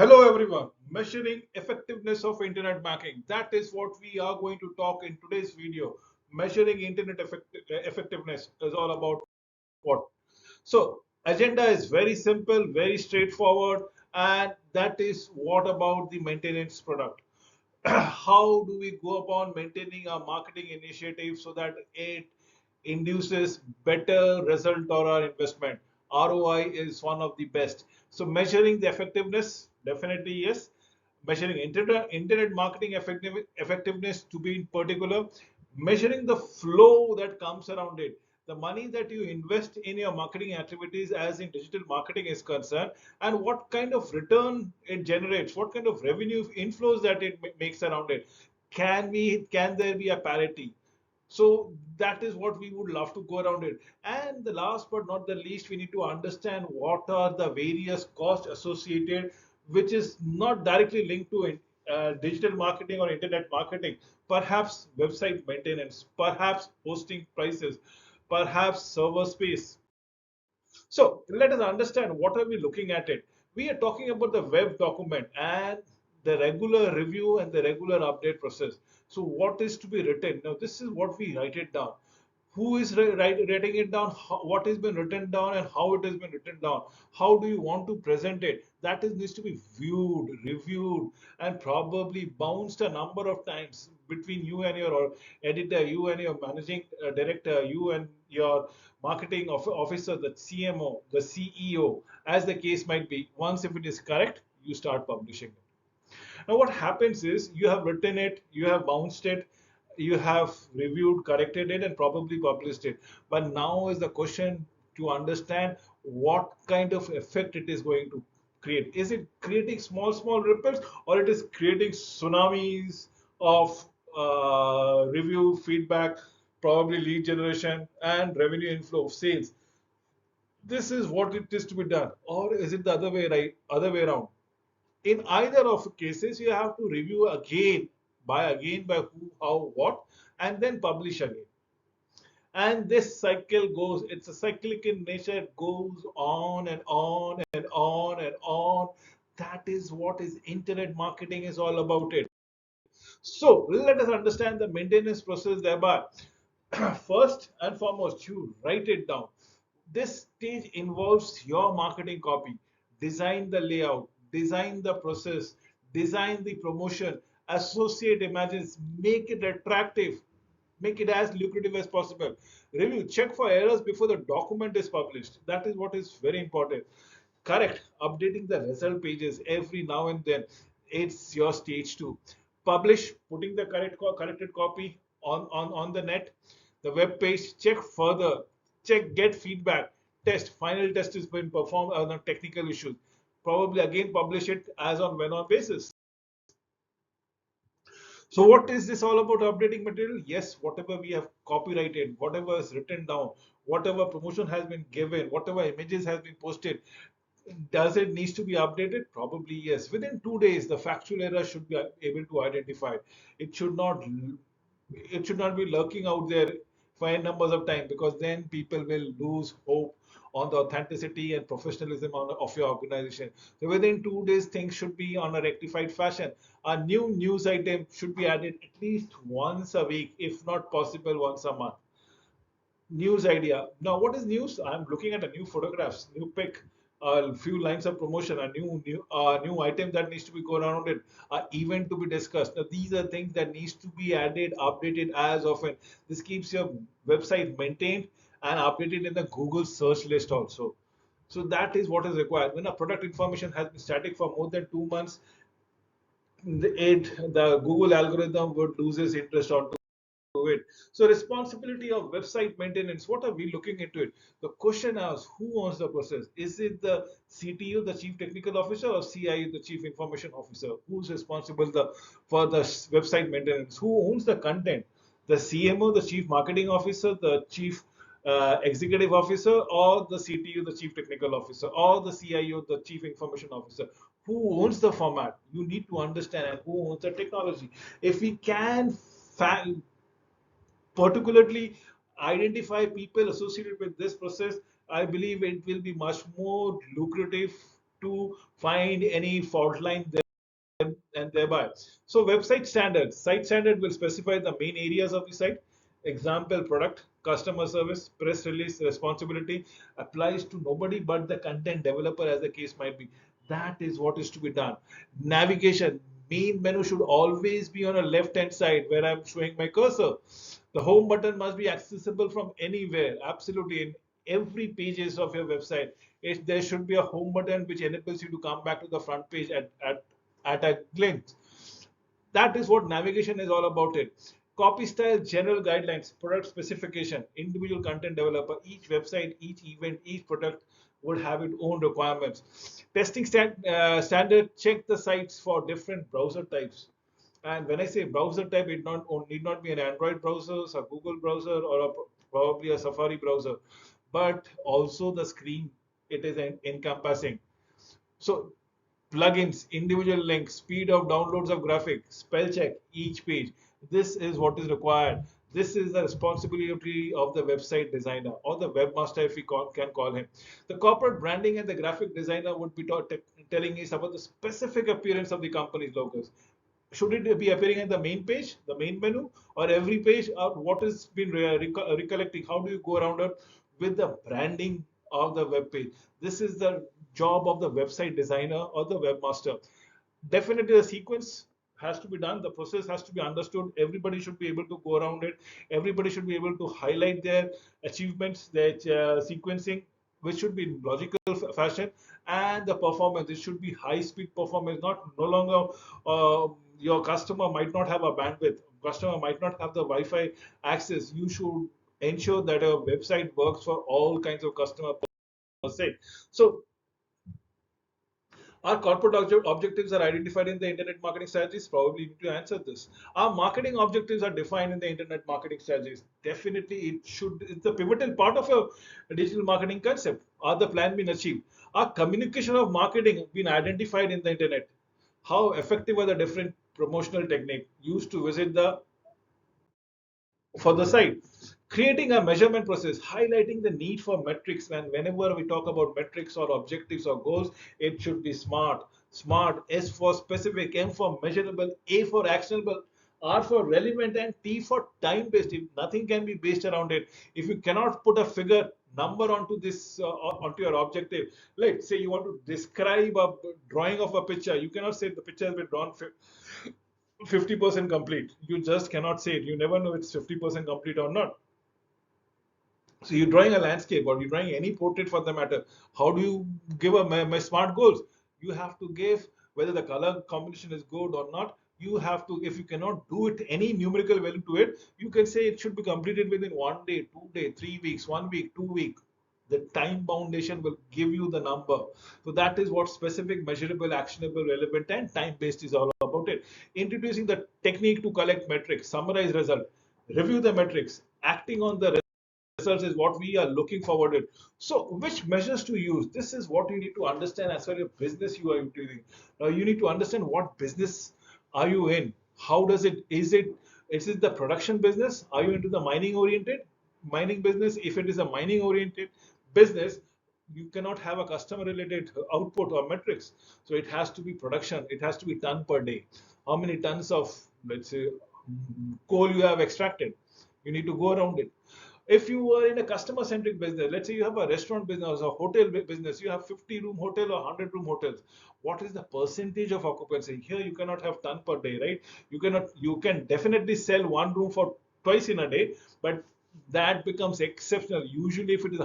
Hello everyone, measuring effectiveness of internet marketing. That is what we are going to talk in today's video. Measuring effectiveness is all about what? So, agenda is very simple, very straightforward, and that is what about the maintenance product. How do we go upon maintaining our marketing initiative so that it induces better result or our investment? ROI is one of the best. So measuring the effectiveness, definitely yes. Measuring internet marketing effectiveness to be in particular, measuring the flow that comes around it, the money that you invest in your marketing activities as in digital marketing is concerned, and what kind of return it generates, what kind of revenue inflows that it makes around it. Can there be a parity? So that is what we would love to go around it. And the last but not the least, we need to understand what are the various costs associated, which is not directly linked to digital marketing or internet marketing. Perhaps website maintenance, perhaps hosting prices, perhaps server space. So let us understand what are we looking at it. We are talking about the web document and the regular review and the regular update process. So what is to be written? Now this is what we write it down. Who is writing it down? What has been written down and how it has been written down? How do you want to present it? That is needs to be viewed, reviewed, and probably bounced a number of times between you and your editor, you and your managing director, you and your marketing officer, the CMO, the CEO, as the case might be. Once if it is correct, you start publishing it. Now what happens is you have written it, you have bounced it, you have reviewed, corrected it, and probably published it. But now is the question to understand what kind of effect it is going to create. Is it creating small ripples, or it is creating tsunamis of review, feedback, probably lead generation, and revenue inflow of sales? This is what it is to be done, or is it the other way, right? Other way around? In either of cases, you have to review again by who, how, what, and then publish again. And this cycle goes, it's a cyclic in nature, it goes on and on and on and on. That is what is internet marketing is all about it. So let us understand the maintenance process thereby. First and foremost, you write it down. This stage involves your marketing copy. Design the layout, design the process, design the promotion, associate images, make it attractive, make it as lucrative as possible. Review, check for errors before the document is published. That is what is very important. Correct, updating the result pages every now and then. It's your stage two. Publish, putting the corrected copy on the net, the web page, check further, check, get feedback, test, final test has been performed on technical issues. Probably again publish it as on when on basis. So what is this all about updating material? Yes, whatever we have copyrighted, whatever is written down, whatever promotion has been given, whatever images has been posted, does it needs to be updated? Probably yes. Within 2 days, the factual error should be able to identify. It should not it should not be lurking out there for n numbers of time, because then people will lose hope on the authenticity and professionalism of your organization. So within 2 days, things should be on a rectified fashion. A new news item should be added at least once a week, if not possible once a month. News idea. Now, what is news? I'm looking at a new photographs, new pic, a few lines of promotion, a new item that needs to be going around it, a event to be discussed. Now, these are things that needs to be added, updated as often. This keeps your website maintained and updated in the Google search list also. So that is what is required. When a product information has been static for more than 2 months, the Google algorithm would loses interest onto it. So responsibility of website maintenance, what are we looking into it? The question is, who owns the process? Is it the CTO, the chief technical officer, or CIO, the chief information officer? Who's responsible for the website maintenance? Who owns the content? The CMO, the chief marketing officer, the chief executive officer, or the CTO, the chief technical officer, or the CIO, the chief information officer? Who owns the format? You need to understand, and who owns the technology. If we can particularly identify people associated with this process, I believe it will be much more lucrative to find any fault line there and thereby. So website standards, site standard will specify the main areas of the site. Example, product, customer service, press release, responsibility applies to nobody but the content developer as the case might be. That is what is to be done. Navigation, main menu should always be on a left hand side where I'm showing my cursor. The home button must be accessible from anywhere, absolutely in every pages of your website. There should be a home button which enables you to come back to the front page at a glance. That is what navigation is all about it. Copy style, general guidelines, product specification, individual content developer, each website, each event, each product would have its own requirements. Testing standard, check the sites for different browser types. And when I say browser type, it need not be an Android browser, a Google browser, or probably a Safari browser, but also the screen it is encompassing. So plugins, individual links, speed of downloads of graphics, spell check each page. This is what is required. This is the responsibility of the website designer or the webmaster, if we can call him. The corporate branding and the graphic designer would be telling us about the specific appearance of the company's logos. Should it be appearing at the main page, the main menu, or every page, or what has been recollecting? How do you go around it with the branding of the web page? This is the job of the website designer or the webmaster. Definitely, the sequence has to be done. The process has to be understood. Everybody should be able to go around it. Everybody should be able to highlight their achievements, their sequencing, which should be in logical fashion, and the performance. It should be high-speed performance, not no longer. Your customer might not have a bandwidth. Customer might not have the Wi-Fi access. You should ensure that a website works for all kinds of customer per se. So our corporate objectives are identified in the internet marketing strategies. Probably need to answer this. Our marketing objectives are defined in the internet marketing strategies. Definitely, it's a pivotal part of a digital marketing concept. Are the plan been achieved? Our communication of marketing been identified in the internet? How effective are the different promotional technique used to visit the for the site? Creating a measurement process, highlighting the need for metrics. And whenever we talk about metrics or objectives or goals, it should be smart. Smart, S for specific, M for measurable, A for actionable, R for relevant, and T for time based. If nothing can be based around it, if you cannot put a figure number onto this onto your objective, let's say you want to describe a drawing of a picture, you cannot say the picture has been drawn 50% complete. You just cannot say it. You never know it's 50% complete or not. So you're drawing a landscape or you're drawing any portrait for the matter. How do you give a smart goals? You have to give whether the color combination is good or not. You have to, if you cannot do it any numerical value to it, you can say it should be completed within 1 day, 2 day, 3 weeks, 1 week, 2 week. The time foundation will give you the number. So that is what specific, measurable, actionable, relevant, and time based is all about it. Introducing the technique to collect metrics, summarize result, review the metrics, acting on the results is what we are looking forward to. So, which measures to use? This is what you need to understand as far as business you are doing. You need to understand what business are you in. How does it? Is it the production business? Are you into the mining business? If it is a mining oriented business, you cannot have a customer related output or metrics. So it has to be production. It has to be ton per day. How many tons of, let's say, coal you have extracted? You need to go around it. If you are in a customer centric business, let's say you have a restaurant business or hotel business, you have 50-room hotel or 100-room hotels. What is the percentage of occupancy? Here you cannot have ton per day, right? You can definitely sell one room for twice in a day, but that becomes exceptional. Usually if it is a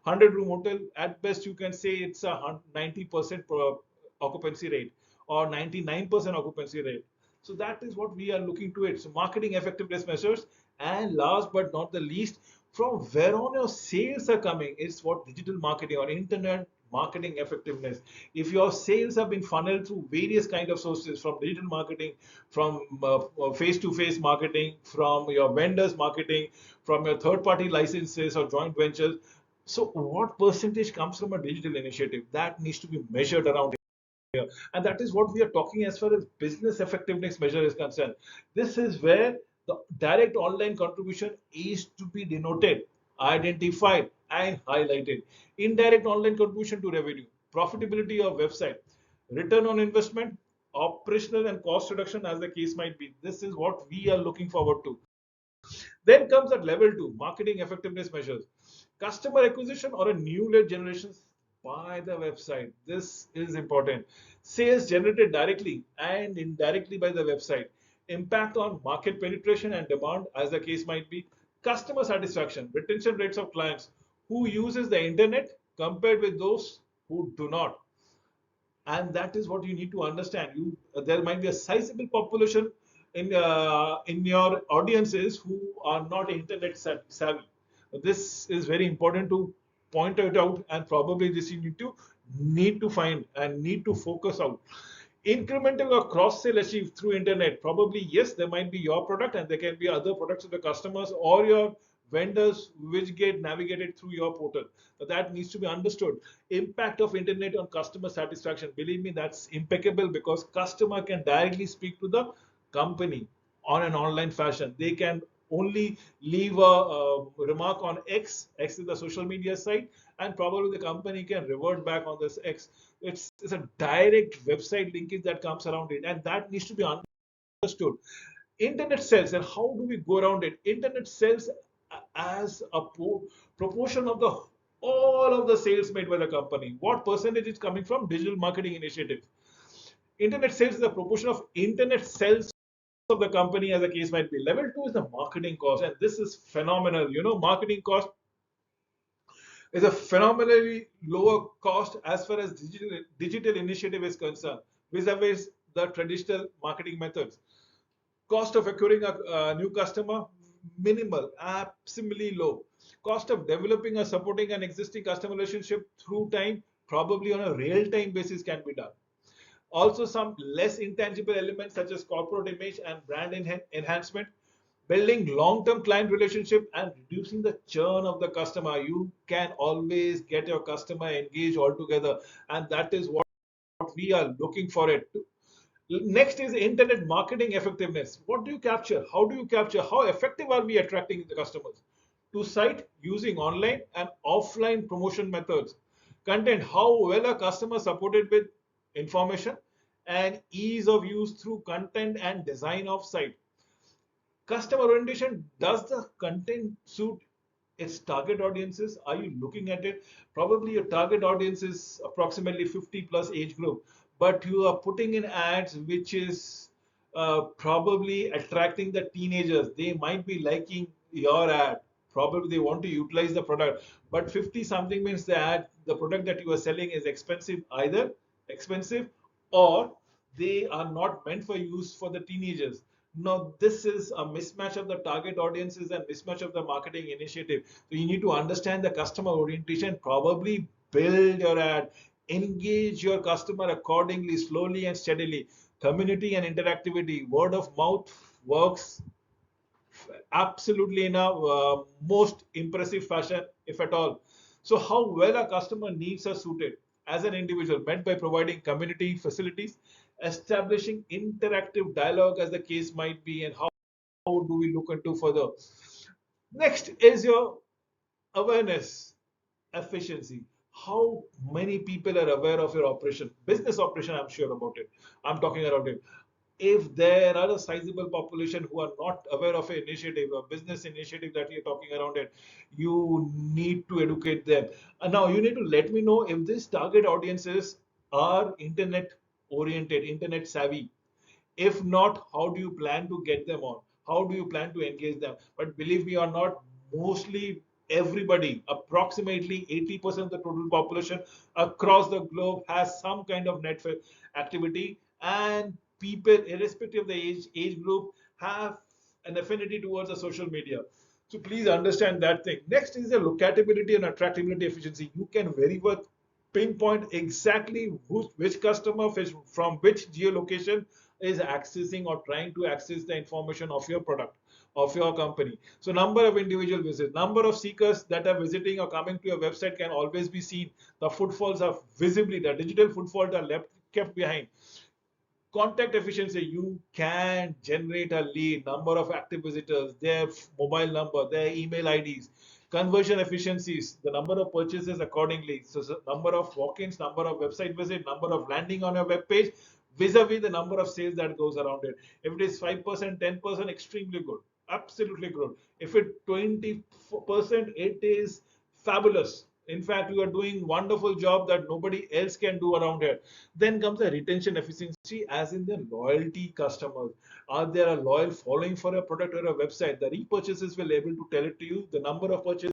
100-room hotel, at best you can say it's a 90% occupancy rate or 99% occupancy rate. So that is what we are looking to it. So marketing effectiveness measures, and last but not the least, from where on your sales are coming is what digital marketing or internet marketing effectiveness. If your sales have been funneled through various kind of sources, from digital marketing, from face-to-face marketing, from your vendors marketing, from your third-party licenses or joint ventures. So what percentage comes from a digital initiative? That needs to be measured around here. And that is what we are talking as far as business effectiveness measure is concerned. This is where the direct online contribution is to be denoted, identified, and highlighted. Indirect online contribution to revenue. profitability of website, return on investment, operational and cost reduction as the case might be. This is what we are looking forward to. Then comes at level 2, marketing effectiveness measures. Customer acquisition or a new lead generation by the website. This is important. Sales generated directly and indirectly by the website. Impact on market penetration and demand as the case might be. Customer satisfaction, retention rates of clients who uses the internet compared with those who do not. And that is what you need to understand. There might be a sizable population in your audiences who are not internet savvy. This is very important to point it out, and probably this you need to find and need to focus out. Incremental or cross sale achieved through internet, probably yes, there might be your product and there can be other products of the customers or your vendors which get navigated through your portal. So that needs to be understood. Impact of internet on customer satisfaction, believe me, that's impeccable, because customer can directly speak to the company on an online fashion. They can only leave a remark on X is the social media site, and probably the company can revert back on this X. It's a direct website linkage that comes around it, and that needs to be understood. Internet sales, and how do we go around it? Internet sales as a proportion of the all of the sales made by the company. What percentage is coming from digital marketing initiatives? Internet sales is a proportion of internet sales of the company as the case might be. Level 2 is the marketing cost, and this is phenomenal. Marketing cost is a phenomenally lower cost as far as digital initiative is concerned, vis-a-vis the traditional marketing methods. Cost of acquiring a new customer, minimal, absolutely low. Cost of developing or supporting an existing customer relationship through time, probably on a real-time basis can be done. Also, some less intangible elements such as corporate image and brand enhancement, building long-term client relationship and reducing the churn of the customer. You can always get your customer engaged altogether, and that is what we are looking for it. Next is internet marketing effectiveness. What do you capture? How do you capture? How effective are we attracting the customers to site using online and offline promotion methods? Content, how well are customers supported with information and ease of use through content and design of site? Customer orientation, does the content suit its target audiences? Are you looking at it? Probably your target audience is approximately 50 plus age group, but you are putting in ads which is probably attracting the teenagers. They might be liking your ad, probably they want to utilize the product, but 50 something means the product that you are selling is expensive, either expensive or they are not meant for use for the teenagers. Now, this is a mismatch of the target audiences and mismatch of the marketing initiative. So you need to understand the customer orientation, probably build your ad, engage your customer accordingly, slowly and steadily. Community and interactivity, word of mouth works absolutely in a most impressive fashion, if at all. So how well a customer needs are suited as an individual, met by providing community facilities, establishing interactive dialogue as the case might be, and how do we look into further. Next is your awareness, efficiency. How many people are aware of your operation, business operation? I'm sure about it. I'm talking about it. If there are a sizable population who are not aware of an initiative, a business initiative that you're talking around it, you need to educate them. And now you need to let me know if these target audiences are internet oriented, internet savvy. If not, how do you plan to get them on? How do you plan to engage them? But believe me or not, mostly everybody, approximately 80% of the total population across the globe has some kind of net activity, and people, irrespective of the age group, have an affinity towards the social media. So please understand that thing. Next is the locatability and attractability efficiency. You can very well pinpoint exactly which customer from which geolocation is accessing or trying to access the information of your product, of your company. So number of individual visits, number of seekers that are visiting or coming to your website can always be seen. The footfalls are visibly, the digital footfalls are kept behind. Contact efficiency, you can generate a lead, number of active visitors, their mobile number, their email IDs. Conversion efficiencies, the number of purchases accordingly. So, number of walk-ins, number of website visit, number of landing on your web page, vis-a-vis the number of sales that goes around it. If it is 5%, 10%, extremely good, absolutely good. If it 20%, it is fabulous. In fact, you are doing wonderful job that nobody else can do around here. Then comes the retention efficiency, as in the loyalty customers. Are there a loyal following for a product or a website? The repurchases will able to tell it to you, the number of purchases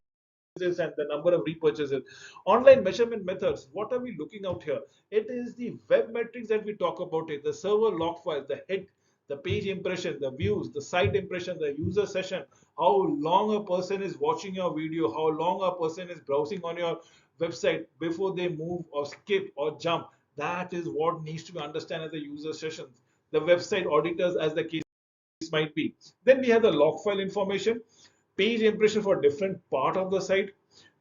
and the number of repurchases. Online measurement methods. What are we looking out here? It is the web metrics that we talk about it. The server log files, the hit, the page impression, the views, the site impression, the user session, how long a person is watching your video, how long a person is browsing on your website before they move or skip or jump. That is what needs to be understood as the user sessions. The website auditors, as the case might be. Then we have the log file information, page impression for different part of the site,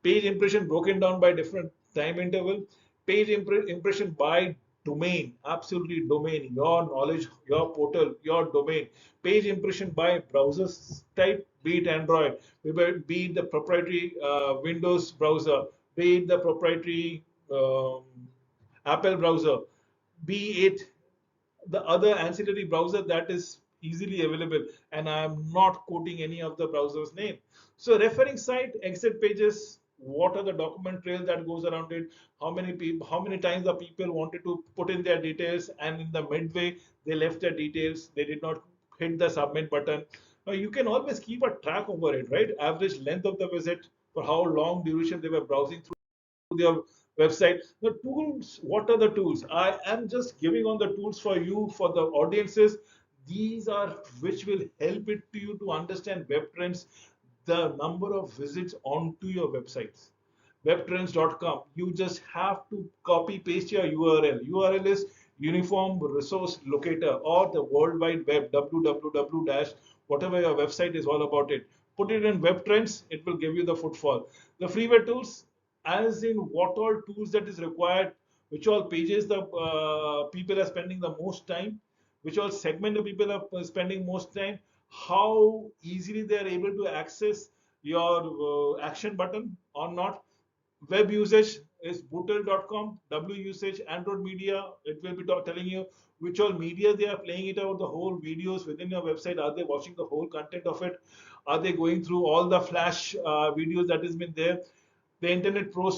page impression broken down by different time interval, page impression by domain, absolutely domain, your knowledge, your portal, your domain, page impression by browser type, be it Android, be it the proprietary Windows browser, be it the proprietary um, Apple browser, be it the other ancillary browser that is easily available, and I am not quoting any of the browser's name. So referring site, exit pages, what are the document trail that goes around it, how many people, how many times the people wanted to put in their details and in the midway they left their details, they did not hit the submit button. Now you can always keep a track over it, right? Average length of the visit, for how long duration they were browsing through their website. The tools, what are the tools? I am just giving on the tools for you, for the audiences. These are which will help it to you to understand web trends, the number of visits onto your websites. Webtrends.com. You just have to copy paste your URL. URL is Uniform Resource Locator, or the World Wide Web, www dash whatever your website is all about it. Put it in web trends, it will give you the footfall. The freeware tools, as in what all tools that is required, which all pages the people are spending the most time, which all segment of people are spending most time, how easily they are able to access your action button or not. Web usage is bootle.com. W usage, Android media, it will be telling you which all media they are playing it out, the whole videos within your website. Are they watching the whole content of it? Are they going through all the flash videos that has been there? The Internet Pro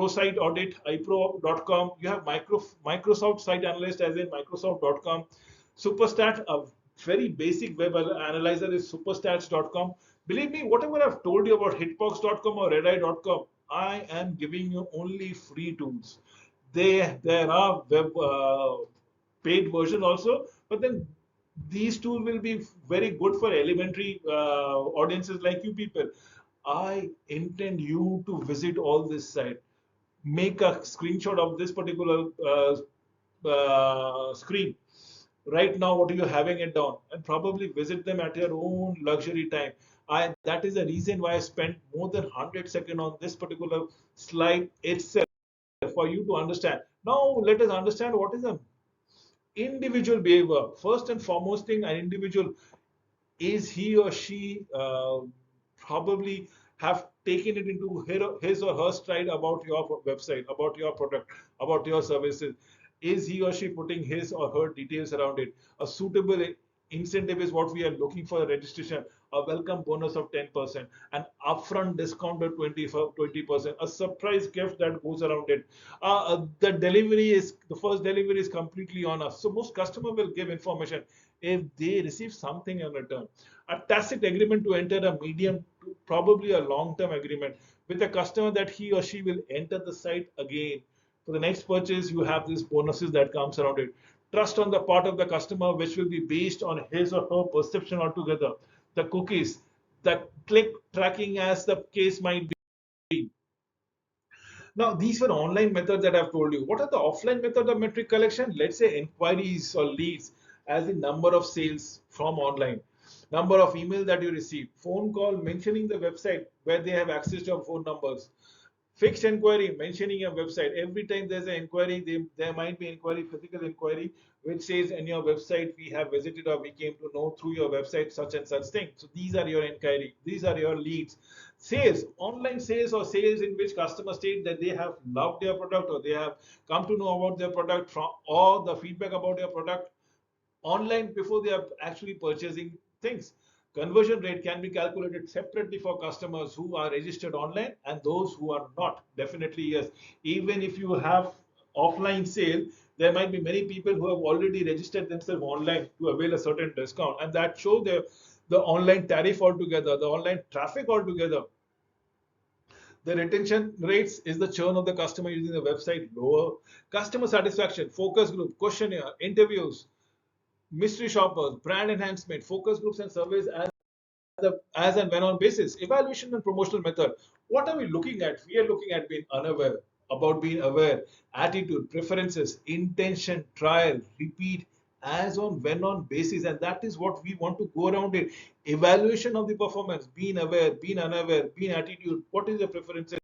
Site Audit, ipro.com. You have Microsoft Site Analyst, as in Microsoft.com. Superstat, a very basic web analyzer, is superstats.com. Believe me, whatever I've told you about hitbox.com or redeye.com, I am giving you only free tools. There are web paid version also, but then these tools will be very good for elementary audiences like you people. I intend you to visit all this site, make a screenshot of this particular screen right now, what are you having it down, and probably visit them at your own luxury time. I That is the reason why I spent more than 100 seconds on this particular slide itself, for you to understand. Now let us understand what is a individual behavior. First and foremost thing, an individual, is he or she probably have taken it into his or her stride about your website, about your product, about your services? Is he or she putting his or her details around it? A suitable incentive is what we are looking for: a registration, a welcome bonus of 10%, an upfront discount of 20%, a surprise gift that goes around it. The delivery is, the first delivery is completely on us. So most customer will give information if they receive something in return. A tacit agreement to enter a medium, probably a long-term agreement with the customer, that he or she will enter the site again. For the next purchase, you have these bonuses that comes around it. Trust on the part of the customer, which will be based on his or her perception altogether. The cookies, the click tracking, as the case might be. Now, these were online methods that I've told you. What are the offline method of metric collection? Let's say inquiries or leads, as the number of sales from online, number of email that you receive, phone call mentioning the website where they have access to your phone numbers, fixed inquiry mentioning your website. Every time there's an inquiry, there might be inquiry, physical inquiry, which says in your website, we have visited or we came to know through your website such and such thing. So these are your inquiry, these are your leads. Sales, online sales, or sales in which customers state that they have loved their product or they have come to know about their product from or the feedback about their product online before they are actually purchasing things. Conversion rate can be calculated separately for customers who are registered online and those who are not. Definitely, yes. Even if you have offline sale, there might be many people who have already registered themselves online to avail a certain discount, and that show the online tariff altogether, the online traffic altogether. The retention rates is the churn of the customer using the website lower. Customer satisfaction, focus group, questionnaire, interviews, mystery shoppers, brand enhancement, focus groups and surveys as and when on basis, evaluation and promotional method. What are we looking at? We are looking at being unaware, about being aware, attitude, preferences, intention, trial, repeat, as on when on basis, and that is what we want to go around it. Evaluation of the performance, being aware, being unaware, being attitude, what is the preferences,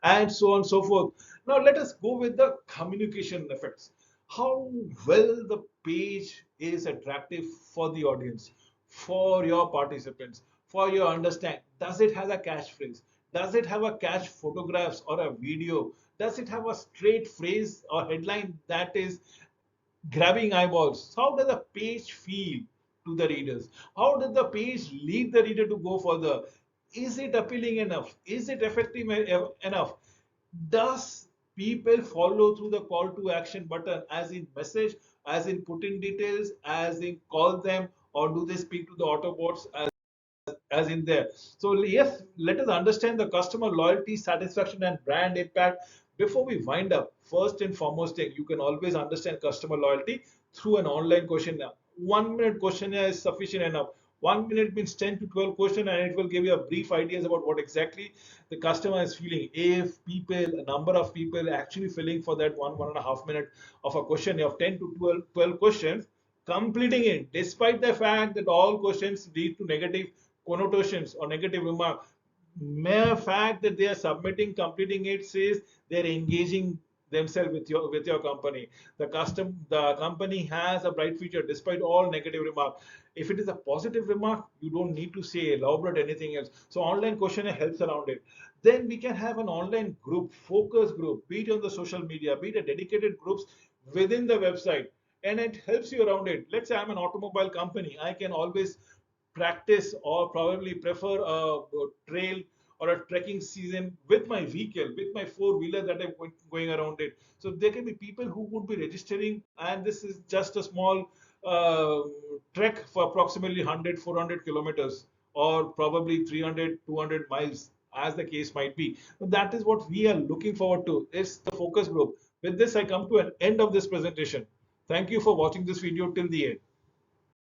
and so on and so forth. Now let us go with the communication effects. How well the page is attractive for the audience, for your participants, for your understand. Does it have a catchphrase? Does it have a catch photographs or a video? Does it have a straight phrase or headline that is grabbing eyeballs? How does the page feel to the readers? How does the page lead the reader to go further? Is it appealing enough? Is it effective enough? Does people follow through the call to action button, as in message, as in put in details, as in call them, or do they speak to the Autobots as in there? So yes, let us understand the customer loyalty, satisfaction, and brand impact. Before we wind up, first and foremost thing, you can always understand customer loyalty through an online questionnaire. 1 minute questionnaire is sufficient enough. 1 minute means 10 to 12 questions, and it will give you a brief ideas about what exactly the customer is feeling. If people, a number of people actually filling for that 1.5 minute of a questionnaire of 10 to 12 questions, completing it, despite the fact that all questions lead to negative connotations or negative remark, mere fact that they are submitting, completing it says they're engaging themselves with your company. The company has a bright future despite all negative remark. If it is a positive remark, you don't need to say elaborate anything else. So online questionnaire helps around it. Then we can have an online group, focus group, be it on the social media, be it a dedicated groups within the website, and it helps you around it. Let's say I'm an automobile company, I can always practice or probably prefer a trail or a trekking season with my vehicle, with my four-wheeler that I'm going around it. So there can be people who would be registering, and this is just a small uh, trek for approximately 100, 400 kilometers, or probably 300, 200 miles, as the case might be. So that is what we are looking forward to. It's the focus group. With this, I come to an end of this presentation. Thank you for watching this video till the end.